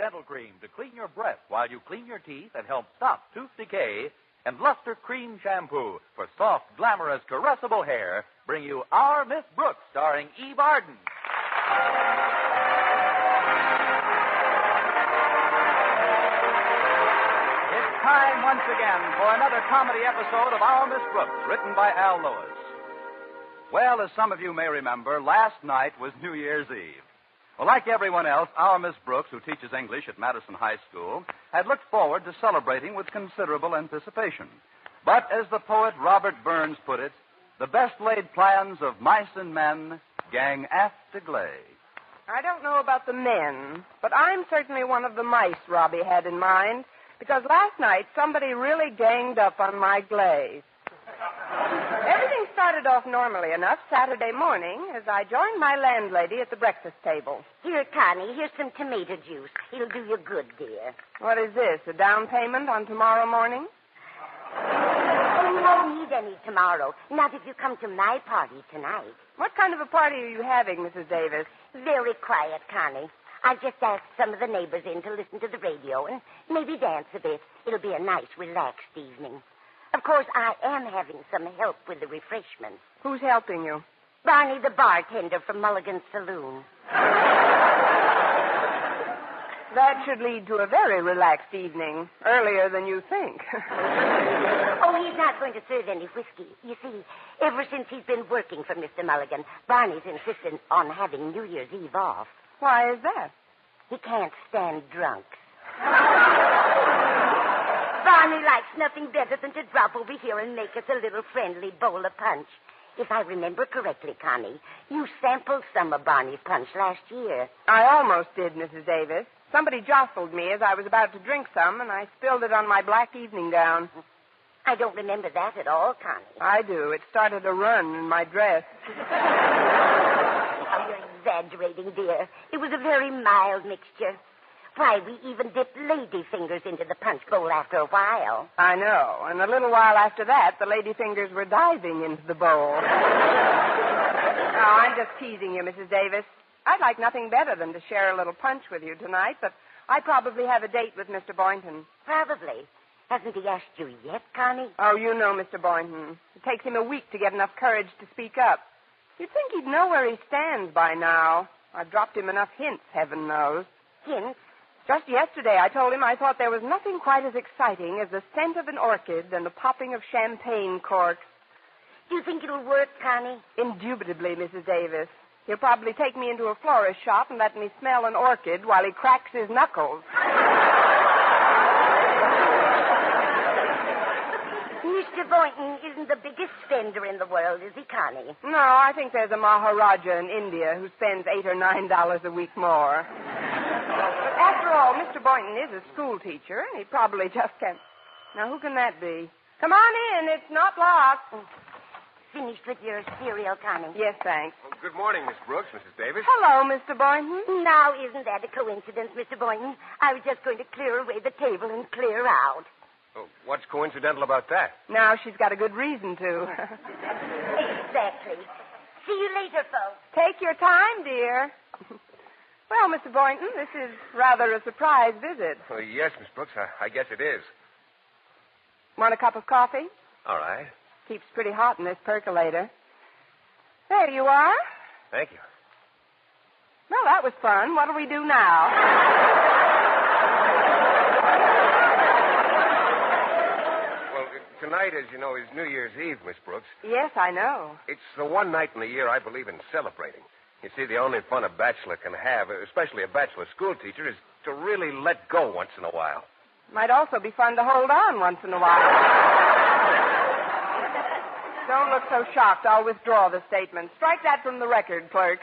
dental cream to clean your breath while you clean your teeth and help stop tooth decay, and Luster Cream Shampoo for soft, glamorous, caressable hair bring you Our Miss Brooks, starring Eve Arden. It's time once again for another comedy episode of Our Miss Brooks, written by Al Lewis. Well, as some of you may remember, last night was New Year's Eve. Well, like everyone else, our Miss Brooks, who teaches English at Madison High School, had looked forward to celebrating with considerable anticipation. But as the poet Robert Burns put it, the best laid plans of mice and men gang aft to gley. I don't know about the men, but I'm certainly one of the mice Robbie had in mind, because last night somebody really ganged up on my gley. Everything started off normally enough Saturday morning as I joined my landlady at the breakfast table. Here, Connie, here's some tomato juice. It'll do you good, dear. What is this, a down payment on tomorrow morning? Oh, you won't need any tomorrow. Not if you come to my party tonight. What kind of a party are you having, Mrs. Davis? Very quiet, Connie. I've just asked some of the neighbors in to listen to the radio and maybe dance a bit. It'll be a nice, relaxed evening. Of course, I am having some help with the refreshments. Who's helping you? Barney, the bartender from Mulligan's Saloon. That should lead to a very relaxed evening, earlier than you think. Oh, he's not going to serve any whiskey. You see, ever since he's been working for Mr. Mulligan, Barney's insisted on having New Year's Eve off. Why is that? He can't stand drunks. Barney likes nothing better than to drop over here and make us a little friendly bowl of punch. If I remember correctly, Connie, you sampled some of Barney's punch last year. I almost did, Mrs. Davis. Somebody jostled me as I was about to drink some, and I spilled it on my black evening gown. I don't remember that at all, Connie. I do. It started a run in my dress. Oh, you're exaggerating, dear. It was a very mild mixture. Why, we even dipped lady fingers into the punch bowl after a while. I know. And a little while after that, the lady fingers were diving into the bowl. I'm just teasing you, Mrs. Davis. I'd like nothing better than to share a little punch with you tonight, but I probably have a date with Mr. Boynton. Probably. Hasn't he asked you yet, Connie? Oh, you know Mr. Boynton. It takes him a week to get enough courage to speak up. You'd think he'd know where he stands by now. I've dropped him enough hints, heaven knows. Hints? Just yesterday, I told him I thought there was nothing quite as exciting as the scent of an orchid and the popping of champagne corks. Do you think it'll work, Connie? Indubitably, Mrs. Davis. He'll probably take me into a florist shop and let me smell an orchid while he cracks his knuckles. Mr. Boynton isn't the biggest spender in the world, is he, Connie? No, I think there's a Maharaja in India who spends $8 or $9 a week more. But after all, Mr. Boynton is a school teacher, and he probably just can't. Now, who can that be? Come on in. It's not locked. Finished with your cereal, Connie? Yes, thanks. Well, good morning, Miss Brooks, Mrs. Davis. Hello, Mr. Boynton. Now, isn't that a coincidence, Mr. Boynton? I was just going to clear away the table and clear out. Oh, what's coincidental about that? Now she's got a good reason to. Exactly. See you later, folks. Take your time, dear. Well, Mr. Boynton, this is rather a surprise visit. Oh, yes, Miss Brooks, I guess it is. Want a cup of coffee? All right. Keeps pretty hot in this percolator. There you are. Thank you. Well, that was fun. What'll we do now? Tonight, as you know, is New Year's Eve, Miss Brooks. Yes, I know. It's the one night in the year I believe in celebrating. You see, the only fun a bachelor can have, especially a bachelor school teacher, is to really let go once in a while. Might also be fun to hold on once in a while. Don't look so shocked. I'll withdraw the statement. Strike that from the record, clerk.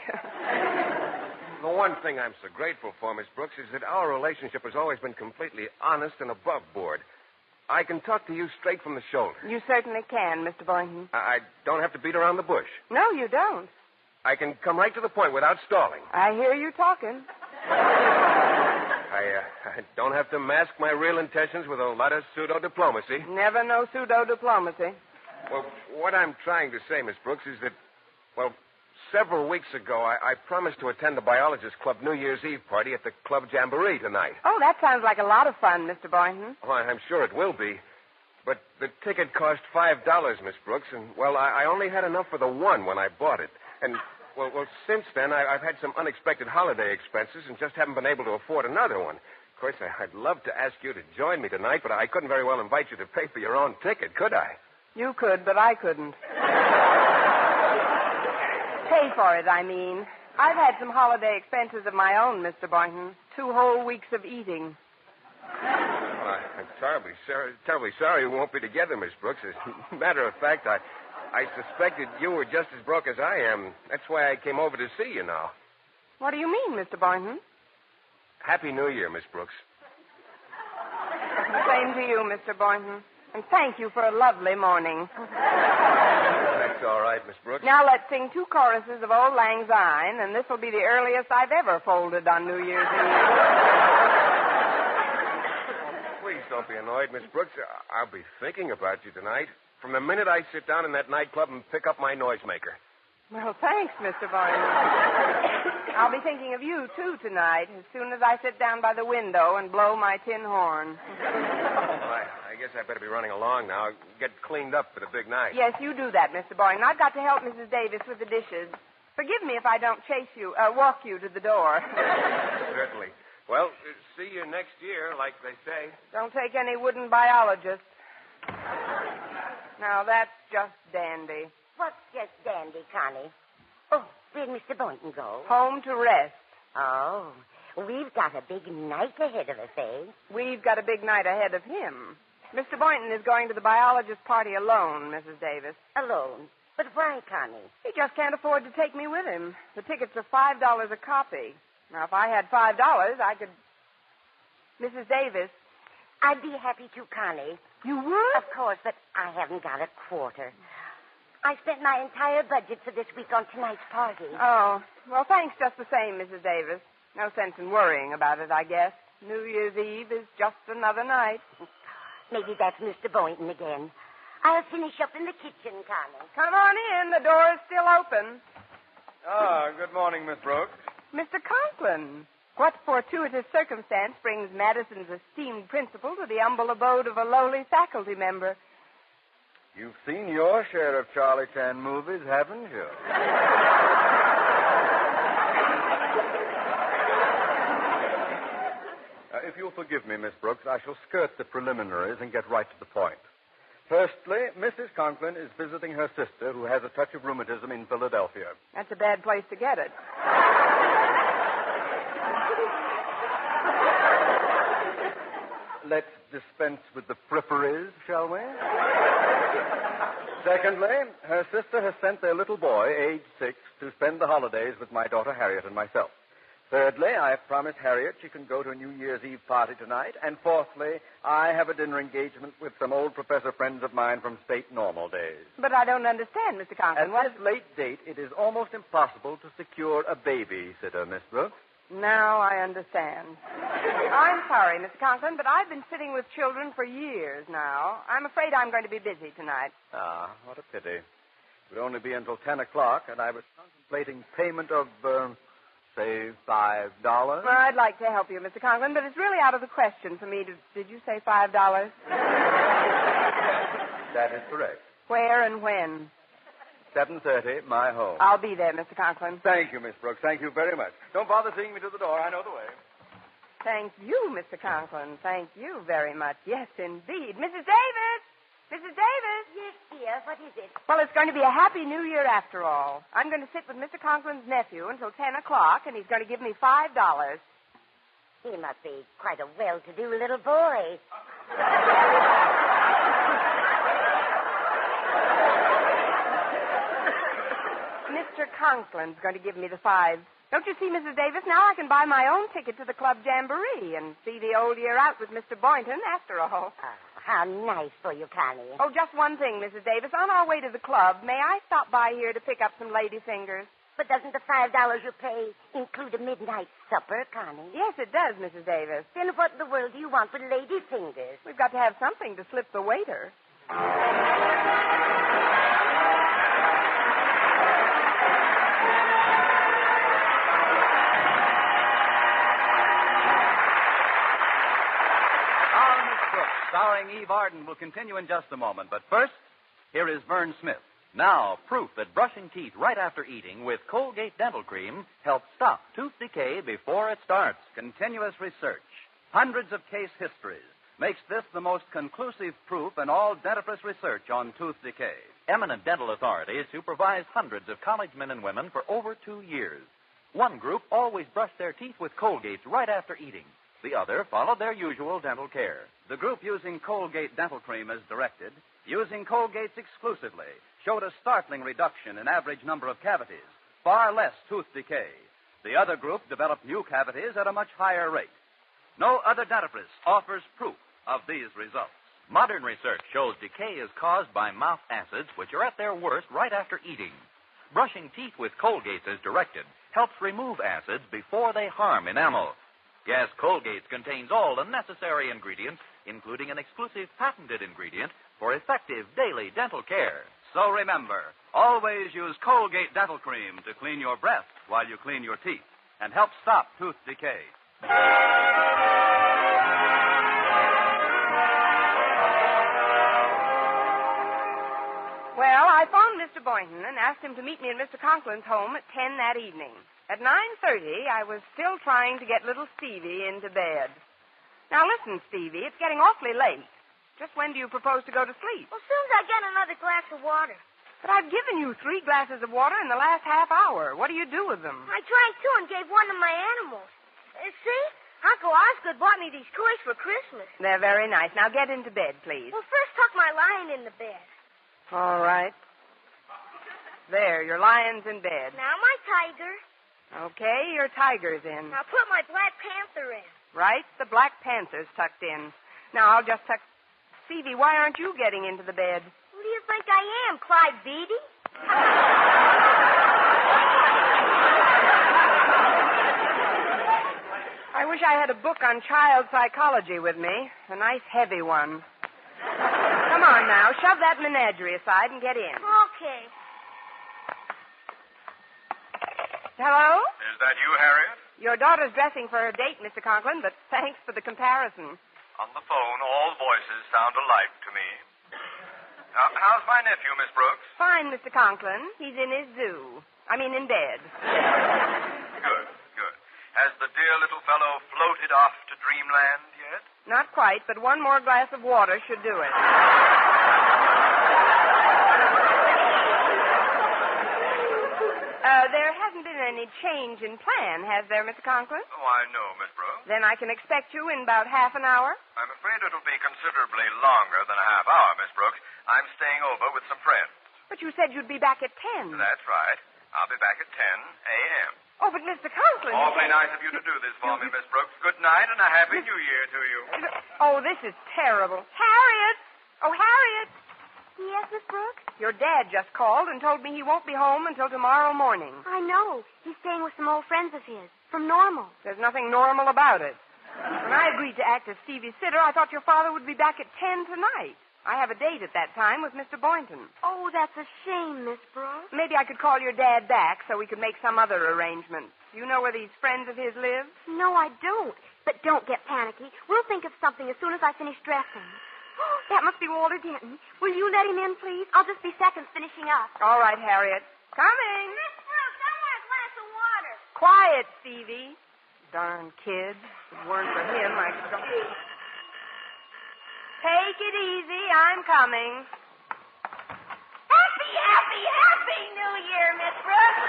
The one thing I'm so grateful for, Miss Brooks, is that our relationship has always been completely honest and above board. I can talk to you straight from the shoulder. You certainly can, Mr. Boynton. I don't have to beat around the bush. No, you don't. I can come right to the point without stalling. I hear you talking. I don't have to mask my real intentions with a lot of pseudo-diplomacy. Never no pseudo-diplomacy. Well, what I'm trying to say, Miss Brooks, is that, well, several weeks ago, I promised to attend the Biologist Club New Year's Eve party at the Club Jamboree tonight. Oh, that sounds like a lot of fun, Mr. Boynton. Oh, I'm sure it will be. But the ticket cost $5, Miss Brooks, and, well, I only had enough for the one when I bought it. And, well, since then, I've had some unexpected holiday expenses and just haven't been able to afford another one. Of course, I'd love to ask you to join me tonight, but I couldn't very well invite you to pay for your own ticket, could I? You could, but I couldn't. Pay for it, I mean. I've had some holiday expenses of my own, Mr. Boynton. 2 whole weeks of eating. Well, I'm terribly sorry we won't be together, Miss Brooks. As a matter of fact, I suspected you were just as broke as I am. That's why I came over to see you now. What do you mean, Mr. Boynton? Happy New Year, Miss Brooks. Same to you, Mr. Boynton. And thank you for a lovely morning. That's all right, Miss Brooks. Now let's sing 2 choruses of Old Lang Syne, and this will be the earliest I've ever folded on New Year's Eve. Please don't be annoyed, Miss Brooks. I'll be thinking about you tonight. From the minute I sit down in that nightclub and pick up my noisemaker. Well, thanks, Mr. Boynton. I'll be thinking of you, too, tonight, as soon as I sit down by the window and blow my tin horn. Well, I guess I better be running along now. Get cleaned up for the big night. Yes, you do that, Mr. Boynton. I've got to help Mrs. Davis with the dishes. Forgive me if I don't walk you to the door. Certainly. Well, see you next year, like they say. Don't take any wooden biologist. Now, that's just dandy. What's just dandy, Connie? Oh, where'd Mr. Boynton go? Home to rest. Oh, we've got a big night ahead of us, eh? We've got a big night ahead of him. Mr. Boynton is going to the biologist party alone, Mrs. Davis. Alone? But why, Connie? He just can't afford to take me with him. The tickets are $5 a copy. Now, if I had $5, I could... Mrs. Davis. I'd be happy to, Connie. You would? Of course, but I haven't got a quarter. I spent my entire budget for this week on tonight's party. Oh, well, thanks just the same, Mrs. Davis. No sense in worrying about it, I guess. New Year's Eve is just another night. Maybe that's Mr. Boynton again. I'll finish up in the kitchen, Connie. Come on in. The door is still open. Good morning, Miss Brooks. Mr. Conklin, what fortuitous circumstance brings Madison's esteemed principal to the humble abode of a lowly faculty member? You've seen your share of Charlie Chan movies, haven't you? If you'll forgive me, Miss Brooks, I shall skirt the preliminaries and get right to the point. Firstly, Mrs. Conklin is visiting her sister, who has a touch of rheumatism in Philadelphia. That's a bad place to get it. Let's dispense with the fripperies, shall we? Secondly, her sister has sent their little boy, age 6, to spend the holidays with my daughter Harriet and myself. Thirdly, I've promised Harriet she can go to a New Year's Eve party tonight. And fourthly, I have a dinner engagement with some old professor friends of mine from state normal days. But I don't understand, Mr. Conklin. At this late date, it is almost impossible to secure a babysitter, Miss Brooks. Now I understand. I'm sorry, Mr. Conklin, but I've been sitting with children for years now. I'm afraid I'm going to be busy tonight. Ah, what a pity. It would only be until 10 o'clock, and I was contemplating payment of, say, $5. Well, I'd like to help you, Mr. Conklin, but it's really out of the question for me to... Did you say $5? That is correct. Where and when? 7:30, my home. I'll be there, Mr. Conklin. Thank you, Miss Brooks. Thank you very much. Don't bother seeing me to the door. I know the way. Thank you, Mr. Conklin. Thank you very much. Yes, indeed. Mrs. Davis! Mrs. Davis! Yes, dear. What is it? Well, it's going to be a happy New Year after all. I'm going to sit with Mr. Conklin's nephew until 10 o'clock, and he's going to give me $5. He must be quite a well-to-do little boy. Mr. Conklin's going to give me the $5. Don't you see, Mrs. Davis? Now I can buy my own ticket to the Club Jamboree and see the old year out with Mr. Boynton after all. Oh, how nice for you, Connie. Oh, just one thing, Mrs. Davis. On our way to the club, may I stop by here to pick up some lady fingers? But doesn't the $5 you pay include a midnight supper, Connie? Yes, it does, Mrs. Davis. Then what in the world do you want with lady fingers? We've got to have something to slip the waiter. starring Eve Arden, will continue in just a moment. But first, here is Vern Smith. Now, proof that brushing teeth right after eating with Colgate Dental Cream helps stop tooth decay before it starts. Continuous research, hundreds of case histories, makes this the most conclusive proof in all dentifrice research on tooth decay. Eminent dental authorities supervised hundreds of college men and women for over 2 years. One group always brushed their teeth with Colgates right after eating. The other followed their usual dental care. The group using Colgate Dental Cream as directed, using Colgates exclusively, showed a startling reduction in average number of cavities, far less tooth decay. The other group developed new cavities at a much higher rate. No other dentifrice offers proof of these results. Modern research shows decay is caused by mouth acids, which are at their worst right after eating. Brushing teeth with Colgates as directed helps remove acids before they harm enamel. Yes, Colgates contains all the necessary ingredients, including an exclusive patented ingredient for effective daily dental care. So remember, always use Colgate Dental Cream to clean your breath while you clean your teeth and help stop tooth decay. Well, I phoned Mr. Boynton and asked him to meet me at Mr. Conklin's home at 10 that evening. At 9:30, I was still trying to get little Stevie into bed. Now, listen, Stevie, it's getting awfully late. Just when do you propose to go to sleep? Well, as soon as I get another glass of water. But I've given you 3 glasses of water in the last half hour. What do you do with them? I drank 2 and gave one to my animals. See? Uncle Osgood bought me these toys for Christmas. They're very nice. Now get into bed, please. Well, first tuck my lion in the bed. All right. There, your lion's in bed. Now my tiger. Okay, your tiger's in. Now put my Black Panther in. Right, the Black Panther's tucked in. Now I'll just tuck... Stevie, why aren't you getting into the bed? Who do you think I am, Clyde Beatty? I wish I had a book on child psychology with me. A nice heavy one. Come on now, shove that menagerie aside and get in. Okay. Hello? Is that you, Harriet? Your daughter's dressing for her date, Mr. Conklin, but thanks for the comparison. On the phone, all voices sound alike to me. How's my nephew, Miss Brooks? Fine, Mr. Conklin. He's in his zoo. In bed. Good, good. Has the dear little fellow floated off to dreamland yet? Not quite, but one more glass of water should do it. There hasn't been any change in plan, has there, Mr. Conklin? Why, no, Miss Brooks. Then I can expect you in about half an hour? I'm afraid it'll be considerably longer than a half hour, Miss Brooks. I'm staying over with some friends. But you said you'd be back at 10. That's right. I'll be back at 10 a.m. Oh, but Mr. Conklin... Awfully nice of you to do this for me, Miss Brooks. Good night and a Happy New Year to you. Oh, this is terrible. Harriet! Oh, Harriet! Yes, Miss Brooks? Your dad just called and told me he won't be home until tomorrow morning. I know. He's staying with some old friends of his. From Normal. There's nothing normal about it. When I agreed to act as Stevie's sitter, I thought your father would be back at 10 tonight. I have a date at that time with Mr. Boynton. Oh, that's a shame, Miss Brooks. Maybe I could call your dad back so we could make some other arrangements. You know where these friends of his live? No, I don't. But don't get panicky. We'll think of something as soon as I finish dressing. That must be Walter Denton. Will you let him in, please? I'll just be seconds finishing up. All right, Harriet. Coming. Miss Brooks, I want a glass of water. Quiet, Stevie. Darn kid. If it weren't for him, I could go... Take it easy. I'm coming. Happy, happy, happy New Year, Miss Brooks.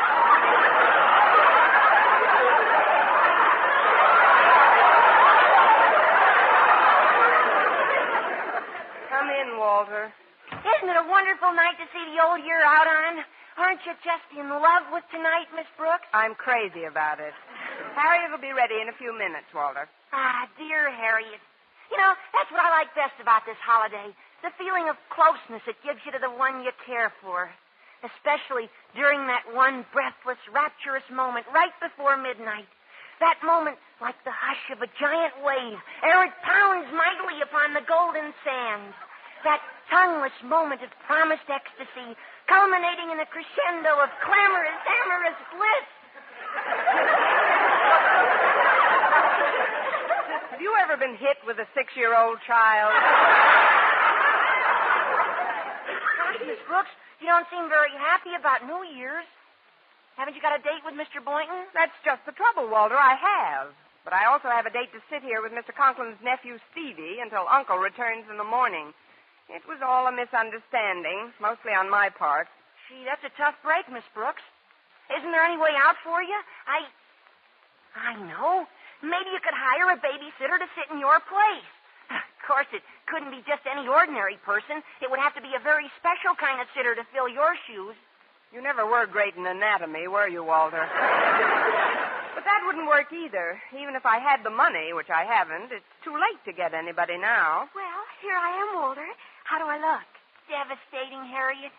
Come in, Walter. Isn't it a wonderful night to see the old year out on? Aren't you just in love with tonight, Miss Brooks? I'm crazy about it. Harriet will be ready in a few minutes, Walter. Ah, dear Harriet. You know, that's what I like best about this holiday. The feeling of closeness it gives you to the one you care for. Especially during that one breathless, rapturous moment right before midnight. That moment like the hush of a giant wave ere it pounds mightily upon the golden sands. That tongueless moment of promised ecstasy culminating in a crescendo of clamorous, amorous bliss. Have you ever ever been hit with a 6-year-old child? Gosh, Miss Brooks, you don't seem very happy about New Year's. Haven't you got a date with Mr. Boynton? That's just the trouble, Walter. I have. But I also have a date to sit here with Mr. Conklin's nephew, Stevie, until Uncle returns in the morning. It was all a misunderstanding, mostly on my part. Gee, that's a tough break, Miss Brooks. Isn't there any way out for you? I know. Maybe you could hire a babysitter to sit in your place. Of course, it couldn't be just any ordinary person. It would have to be a very special kind of sitter to fill your shoes. You never were great in anatomy, were you, Walter? But that wouldn't work either. Even if I had the money, which I haven't, it's too late to get anybody now. Well, here I am, Walter. How do I look? Devastating, Harriet.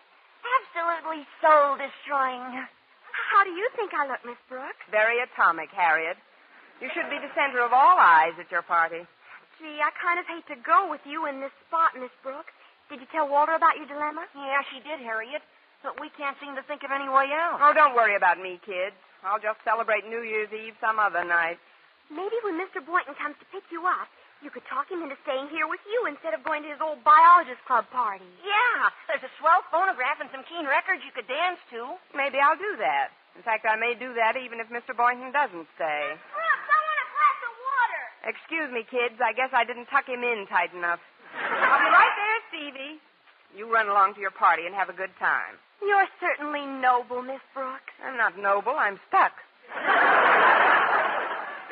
Absolutely soul-destroying. How do you think I look, Miss Brooks? Very atomic, Harriet. You should be the center of all eyes at your party. Gee, I kind of hate to go with you in this spot, Miss Brooks. Did you tell Walter about your dilemma? Yeah, she did, Harriet. But we can't seem to think of any way out. Oh, don't worry about me, kids. I'll just celebrate New Year's Eve some other night. Maybe when Mr. Boynton comes to pick you up, you could talk him into staying here with you instead of going to his old biologist club party. Yeah, there's a swell phonograph and some keen records you could dance to. Maybe I'll do that. In fact, I may do that even if Mr. Boynton doesn't stay. Brooks, I want a glass of water. Excuse me, kids. I guess I didn't tuck him in tight enough. I'll be right there, Stevie. You run along to your party and have a good time. You're certainly noble, Miss Brooks. I'm not noble. I'm stuck.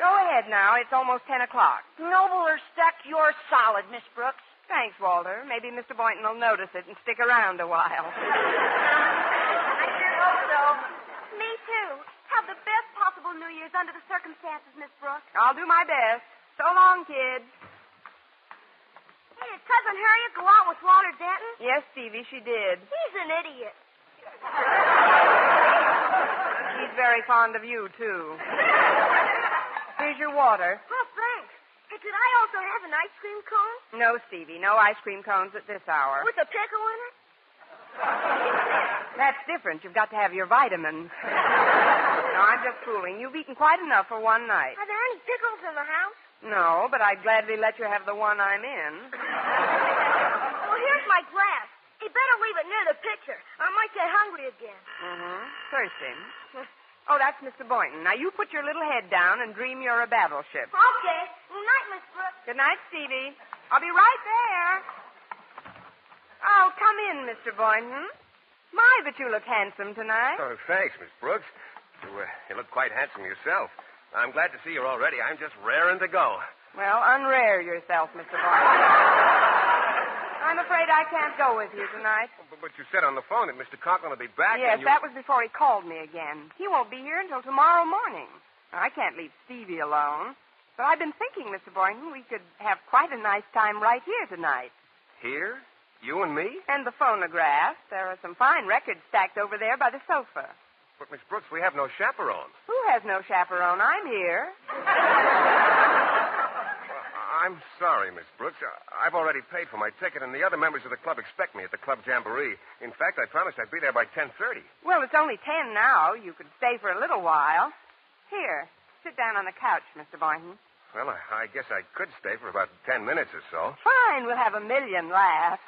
Go ahead now. It's almost 10 o'clock. Noble or stuck, you're solid, Miss Brooks. Thanks, Walter. Maybe Mr. Boynton will notice it and stick around a while. I sure hope so. Me too. Have the best possible New Year's under the circumstances, Miss Brooks. I'll do my best. So long, kids. Hey, did Cousin Harriet go out with Walter Denton? Yes, Stevie, she did. He's an idiot. He's very fond of you, too. Here's your water. Oh, thanks. Hey, could I also have an ice cream cone? No, Stevie, no ice cream cones at this hour. With a pickle in it? That's different. You've got to have your vitamins. No, I'm just fooling. You've eaten quite enough for one night. Are there any pickles in the house? No, but I'd gladly let you have the one I'm in. Well, here's my glass. You better leave it near the picture. I might get hungry again. Thirsty. Oh, that's Mr. Boynton. Now, you put your little head down and dream you're a battleship. Okay. Good night, Miss Brooks. Good night, Stevie. I'll be right there. Oh, come in, Mr. Boynton. My, but you look handsome tonight. Oh, thanks, Miss Brooks. You look quite handsome yourself. I'm glad to see you already. I'm just raring to go. Well, unrare yourself, Mr. Boynton. I'm afraid I can't go with you tonight. But you said on the phone that Mr. Conklin will be back. Yes, and you... that was before he called me again. He won't be here until tomorrow morning. I can't leave Stevie alone. But I've been thinking, Mr. Boynton, we could have quite a nice time right here tonight. Here? You and me? And the phonograph. There are some fine records stacked over there by the sofa. But, Miss Brooks, we have no chaperone. Who has no chaperone? I'm here. I'm sorry, Miss Brooks. I've already paid for my ticket, and the other members of the club expect me at the club jamboree. In fact, I promised I'd be there by 10:30. Well, it's only 10 now. You could stay for a little while. Here, sit down on the couch, Mr. Boynton. Well, I guess I could stay for about 10 minutes or so. Fine, we'll have a million laughs.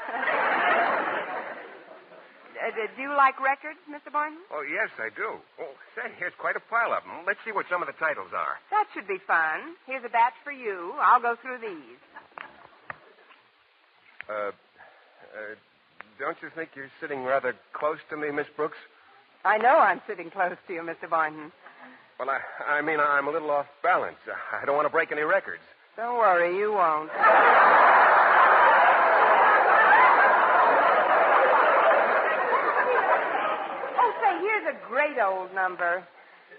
Do you like records, Mr. Boynton? Oh, yes, I do. Oh, say, here's quite a pile of them. Let's see what some of the titles are. That should be fun. Here's a batch for you. I'll go through these. Don't you think you're sitting rather close to me, Miss Brooks? I know I'm sitting close to you, Mr. Boynton. Well, I mean, I'm a little off balance. I don't want to break any records. Don't worry, you won't. Oh, say, here's a great old number.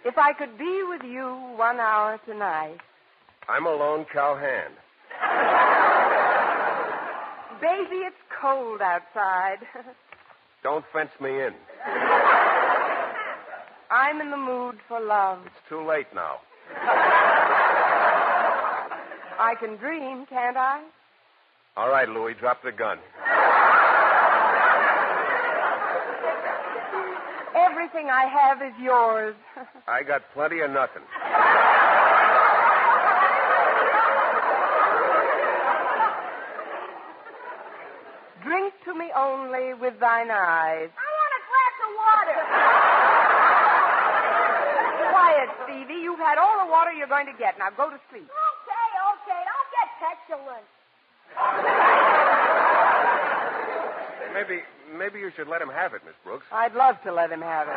If I could be with you 1 hour tonight. I'm a lone cowhand. Baby, it's cold outside. Don't fence me in. I'm in the mood for love. It's too late now. I can dream, can't I? All right, Louie, drop the gun. Everything I have is yours. I got plenty of nothing. thine eyes. I want a glass of water. Quiet, Stevie. You've had all the water you're going to get. Now go to sleep. Okay. Don't get petulant. Maybe you should let him have it, Miss Brooks. I'd love to let him have it.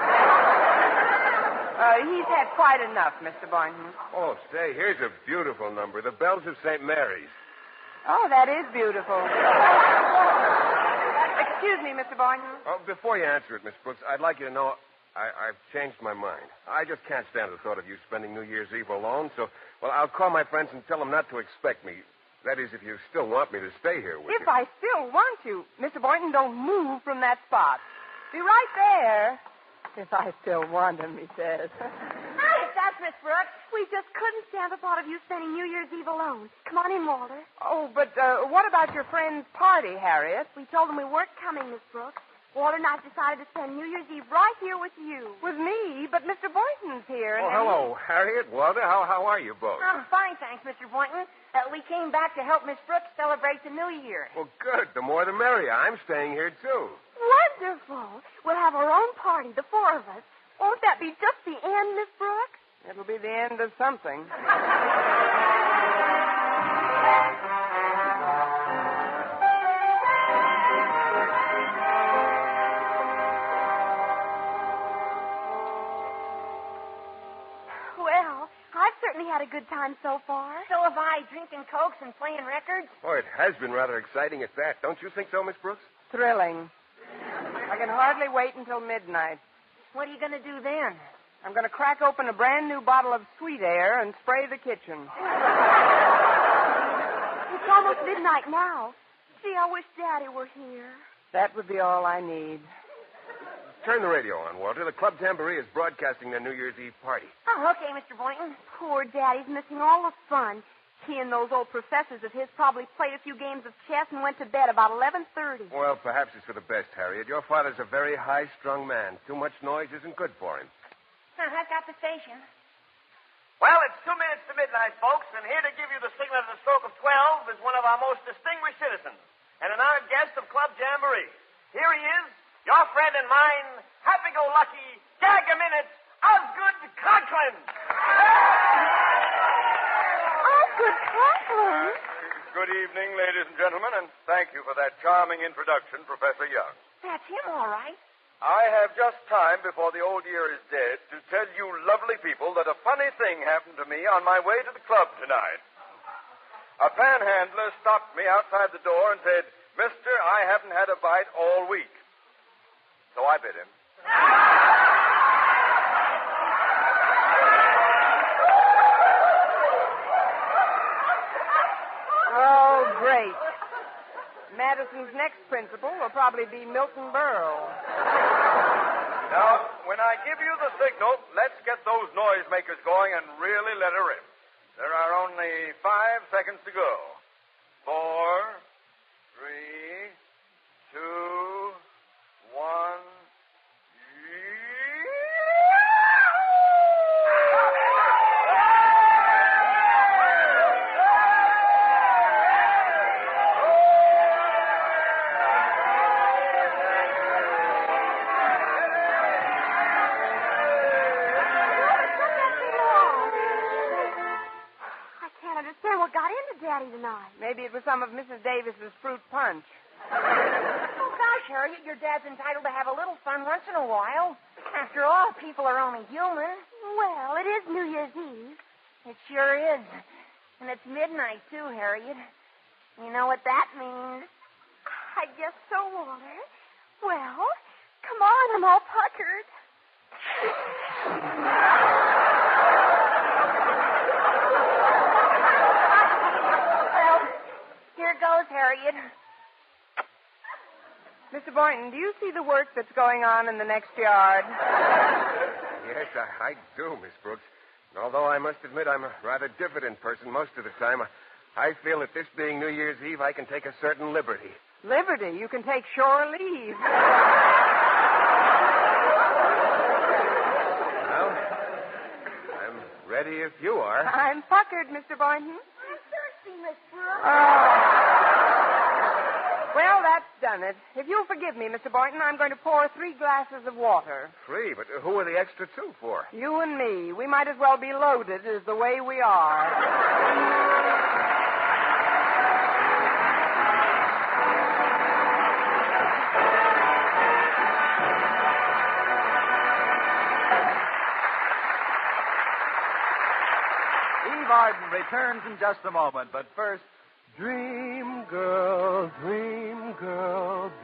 He's had quite enough, Mr. Boynton. Oh, say, here's a beautiful number. The Bells of St. Mary's. Oh, that is beautiful. Excuse me, Mr. Boynton. Oh, before you answer it, Miss Brooks, I'd like you to know I've changed my mind. I just can't stand the thought of you spending New Year's Eve alone, so, I'll call my friends and tell them not to expect me. That is, if you still want me to stay here with you. If I still want you. Mr. Boynton, don't move from that spot. Be right there. If I still want him, he says. Hi, that's Miss Brooks. We just couldn't stand the thought of you spending New Year's Eve alone. Come on in, Walter. Oh, but what about your friend's party, Harriet? We told them we weren't coming, Miss Brooks. Walter and I decided to spend New Year's Eve right here with you. With me, but Mr. Boynton's here. Oh, hello, Harriet, Walter. How are you both? I'm fine, thanks, Mr. Boynton. We came back to help Miss Brooks celebrate the New Year. Well, good. The more the merrier. I'm staying here, too. Wonderful. We'll have our own party, the four of us. Won't that be just the end, Miss Brooks? It'll be the end of something. Well, I've certainly had a good time so far. So have I, drinking Cokes and playing records. Oh, it has been rather exciting at that. Don't you think so, Miss Brooks? Thrilling. I can hardly wait until midnight. What are you going to do then? I'm going to crack open a brand new bottle of sweet air and spray the kitchen. It's almost midnight now. Gee, I wish Daddy were here. That would be all I need. Turn the radio on, Walter. The Club Jamboree is broadcasting their New Year's Eve party. Oh, okay, Mr. Boynton. Poor Daddy's missing all the fun. He and those old professors of his probably played a few games of chess and went to bed about 11:30. Well, perhaps it's for the best, Harriet. Your father's a very high-strung man. Too much noise isn't good for him. I've got the station. Well, it's 2 minutes to midnight, folks, and here to give you the signal at the stroke of 12 is one of our most distinguished citizens and an honored guest of Club Jamboree. Here he is, your friend and mine, happy-go-lucky, gag-a-minute, Osgood Conklin. Osgood Conklin? Good evening, ladies and gentlemen, and thank you for that charming introduction, Professor Young. That's him, all right. I have just time before the old year is dead to tell you lovely people that a funny thing happened to me on my way to the club tonight. A panhandler stopped me outside the door and said, "Mister, I haven't had a bite all week." So I bit him. Oh, great. Madison's next principal will probably be Milton Berle. Now, when I give you the signal, let's get those noisemakers going and really let her rip. There are only 5 seconds to go. 4, 3, 2, 1. Daddy tonight. Maybe it was some of Mrs. Davis's fruit punch. Oh, gosh, Harriet, your dad's entitled to have a little fun once in a while. After all, people are only human. Well, it is New Year's Eve. It sure is. And it's midnight, too, Harriet. You know what that means? I guess so, Walter. Well, come on, I'm all puckered. Here goes, Harriet. Mr. Boynton, do you see the work that's going on in the next yard? Yes, I do, Miss Brooks. And although I must admit I'm a rather diffident person most of the time, I feel that this being New Year's Eve, I can take a certain liberty. Liberty? You can take shore leave. Well, I'm ready if you are. I'm puckered, Mr. Boynton. I'm thirsty, Miss Brooks. Oh. Well, that's done it. If you'll forgive me, Mr. Boynton, I'm going to pour 3 glasses of water. 3? But who are the extra 2 for? You and me. We might as well be loaded as the way we are. Eve Arden returns in just a moment, but first, Dream girl,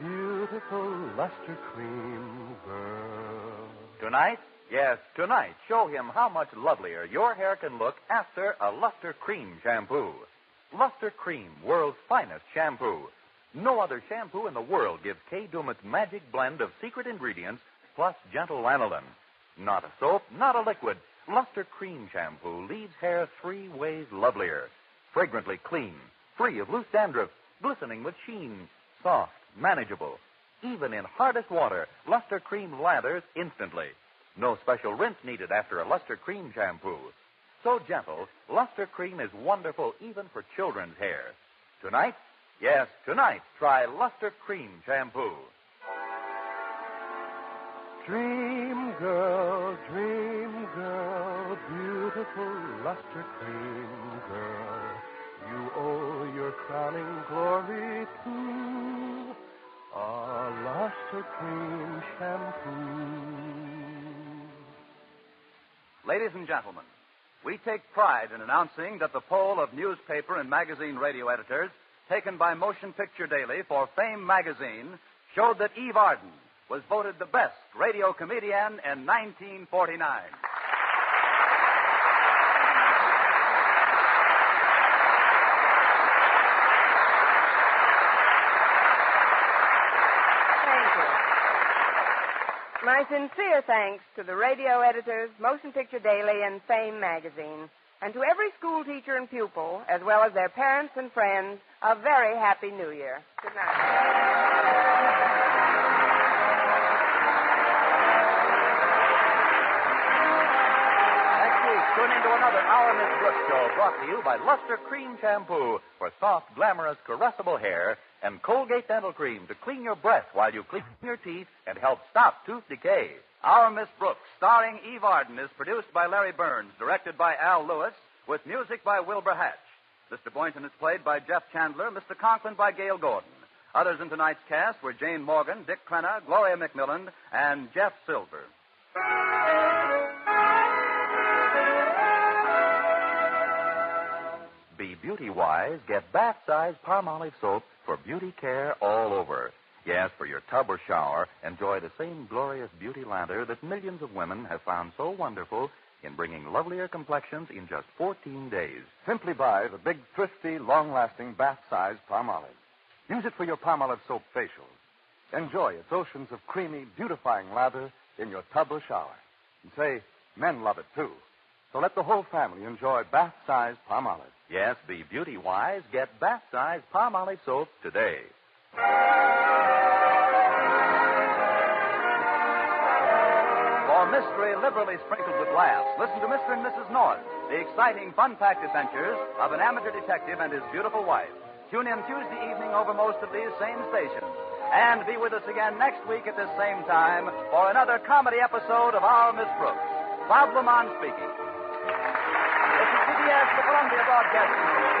beautiful luster cream girl. tonight, yes, tonight, show him how much lovelier your hair can look after a Luster Cream shampoo. Luster Cream, world's finest shampoo. No other shampoo in the world gives Kay Dumit's magic blend of secret ingredients plus gentle lanolin. Not a soap, not a liquid. Luster Cream shampoo leaves hair 3 ways lovelier. Fragrantly clean, free of loose dandruff, glistening with sheen, soft, manageable. Even in hardest water, Luster Cream lathers instantly. No special rinse needed after a Luster Cream shampoo. So gentle, Luster Cream is wonderful even for children's hair. Tonight, yes, tonight, try Luster Cream shampoo. Dream girl, beautiful luster cream girl. You owe your crowning glory to a luster cream shampoo. Ladies and gentlemen, we take pride in announcing that the poll of newspaper and magazine radio editors taken by Motion Picture Daily for Fame magazine showed that Eve Arden was voted the best radio comedian in 1949. My sincere thanks to the radio editors, Motion Picture Daily, and Fame magazine, and to every school teacher and pupil, as well as their parents and friends, a very happy New Year. Good night. Next week, tune into another Our Miss Brooks show brought to you by Luster Cream Shampoo for soft, glamorous, caressable hair and Colgate Dental Cream to clean your breath while you clean your teeth and help stop tooth decay. Our Miss Brooks, starring Eve Arden, is produced by Larry Burns, directed by Al Lewis, with music by Wilbur Hatch. Mr. Boynton is played by Jeff Chandler, Mr. Conklin by Gail Gordon. Others in tonight's cast were Jane Morgan, Dick Crenna, Gloria McMillan, and Jeff Silver. Be beauty-wise, get bath-size Palmolive soap for beauty care all over. Yes, for your tub or shower, enjoy the same glorious beauty lather that millions of women have found so wonderful in bringing lovelier complexions in just 14 days. Simply buy the big, thrifty, long-lasting bath-size Palmolive. Use it for your Palmolive soap facials. Enjoy its oceans of creamy, beautifying lather in your tub or shower. And say, men love it, too. So let the whole family enjoy bath-size Palmolive. Yes, be beauty-wise, get bath-size Palmolive soap today. For mystery liberally sprinkled with laughs, listen to Mr. and Mrs. North, the exciting, fun-packed adventures of an amateur detective and his beautiful wife. Tune in Tuesday evening over most of these same stations. And be with us again next week at this same time for another comedy episode of Our Miss Brooks. Bob Lamont speaking. This is CBS, the Columbia Broadcasting System.